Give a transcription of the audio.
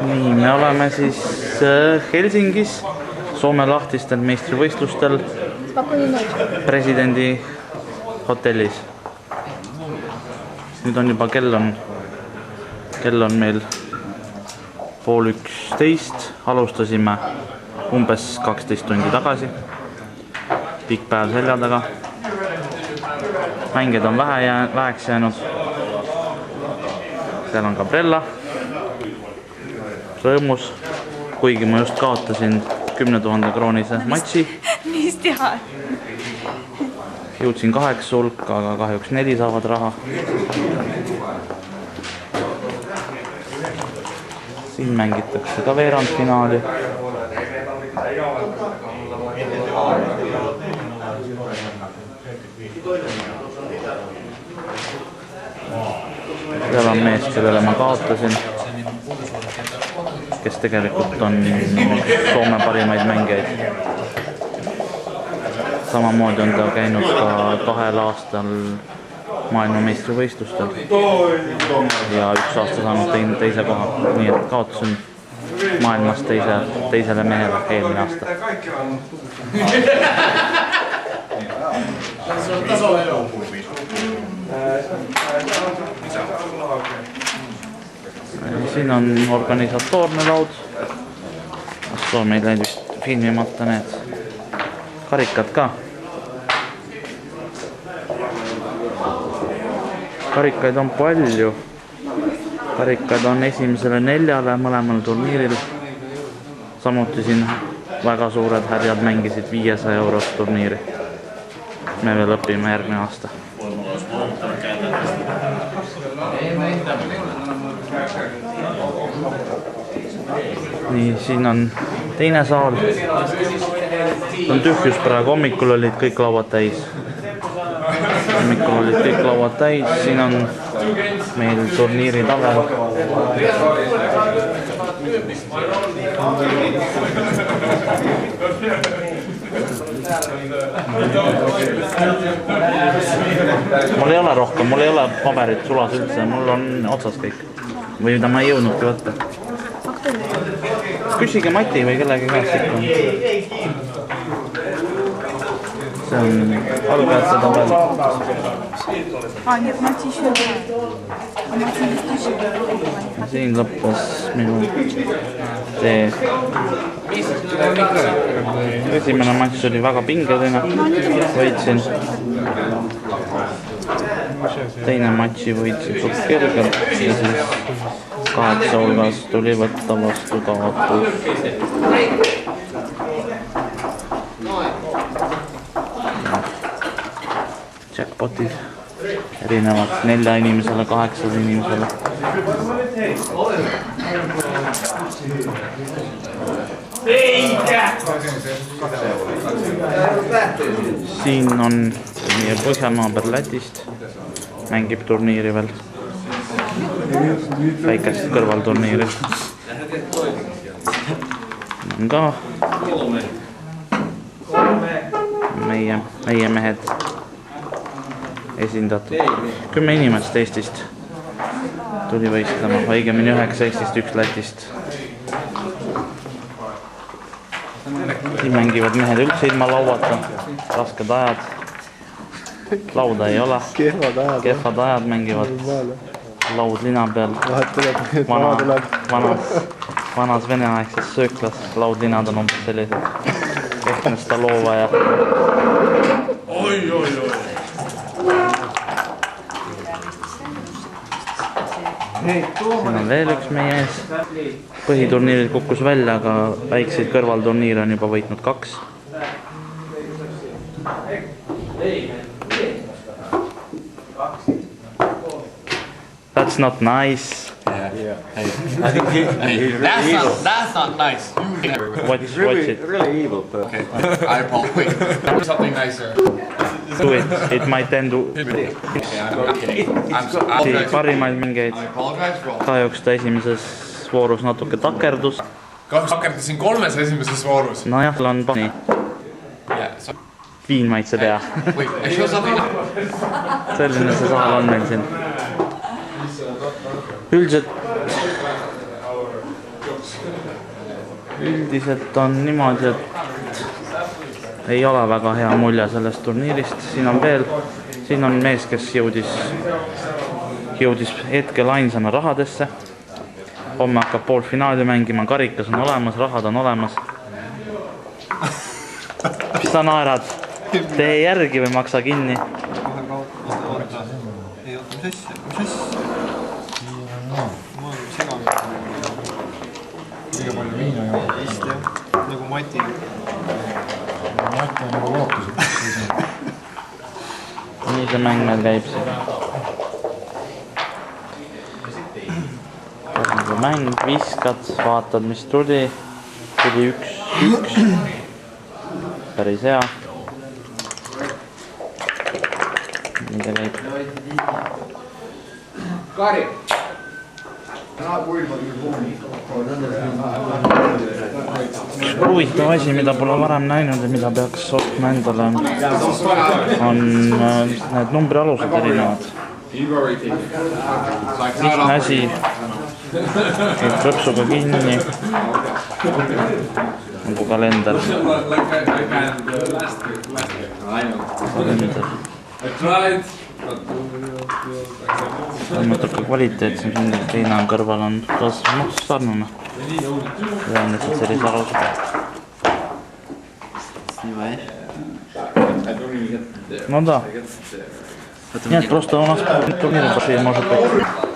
Nii, me oleme siis Helsingis Soome lahtistel meistrivõistlustel presidendi hotellis. Nüüd on juba kell on meil 10:30. Alustasime umbes 12 tundi tagasi. Pikk päev selja taga. Mängijad on väheks jäänud. Seal on Gabriella. Rõõmus, kuigi ma just kaotasin 10 000 kroonise matši. Mis teha? Jõudsin 8 hulka, aga kahjuks 4 saavad raha. Siin mängitakse ka veerandfinaali. Seal on mees, kellele ma kaotasin, kes tegelikult on Soome parimaid mängijaid. Samamoodi on ta käinud ka 2 aastal maailmameistrivõistlustel ja 1 aasta saanud teise koha. Nii et kaotasin maailmas teisele mehele eelmine aasta. Siin on organisatoorne laud. Meil jäid vist filmimata need karikad ka. Karikaid on palju. Karikad on esimesele 4 mõlemal turniiril. Samuti siin väga suured härjad mängisid 500 eurost turniiri. Me veel õpime järgmine aasta. Nii, siin on teine saal. On tühjus praegu, hommikul olid kõik lauad täis. Siin on meil turniiri tabel. Mul ei ole rohkem, mul ei ole paberit sulas üldse, mul on otsas kõik. Või mida ma ei jõudnudki võtta. Küsige Mati või kellegi käest ikka. See on algajate tabel. Siin lõppes minu tee. Esimene matš oli väga pingeline. Võitsin. Teine matši võitsin suht kergelt ja siis 8 hulgas tuli võtta vastu kaotus. Jackpotid erinevad 4 inimesele, 8 inimesele. Siin on meie põhjanaaber Lätist, mängib turniiri veel, väikest kõrvalturniiri. On ka meie mehed esindatud. 10 inimest Eestist tuli võistlema, õigemini 9 Eestist, 1 Lätist. Siin mängivad mehed üldse ilma lauata, rasked ajad. Lauda ei ole, kehvad ajad mängivad laud lina peal. Vanas veneaegses sööklas laudlinad on umbes sellised. Kehtne Stalova ja... Siin on veel üks meie ees. Põhiturniiril kukkus välja, aga väikseid kõrvalturniire on juba võitnud 2. That's not nice. Yeah. That's not nice. Watch it. Really evil. Okay. I apologize. Something nicer. Do it. It might end... Parimaid mängeid. Kahjuks ta esimeses voorus natuke takerdus. Kahjuks takerdasin 3 esimeses voorus. Nojah, on pani. Viin maitseb hea. Selline see saal on meil siin. Üldiselt üldiselt on niimoodi, et ei ole väga hea mulje sellest turniirist. Siin on veel, siin on mees, kes jõudis hetkel ainsana rahadesse. Homme hakkab poolfinaali mängima, karikas on olemas, rahad on olemas. Mis sa naerad? Tee järgi või maksa kinni? Ei oota, mis asja? Ma olen seganud. Liiga palju viina jooma. Vist jah, nagu Mati. Mati on nagu lootused. Nii see mäng meil käib siin. Mäng, viskad, vaatad mis tuli 1-1. Päris hea. Nii ta käib. Kari! Huvitav asi, mida pole varem näinud ja mida peaks ostma endale, on need numbrialused erinevad. Lihtne asi, krõpsuga kinni, nagu kalender. On natuke kvaliteetsem, teine on kõrval on sarnane. Tean lihtsalt sellise alused. No da. Нет, просто у нас турнир пошли, может быть.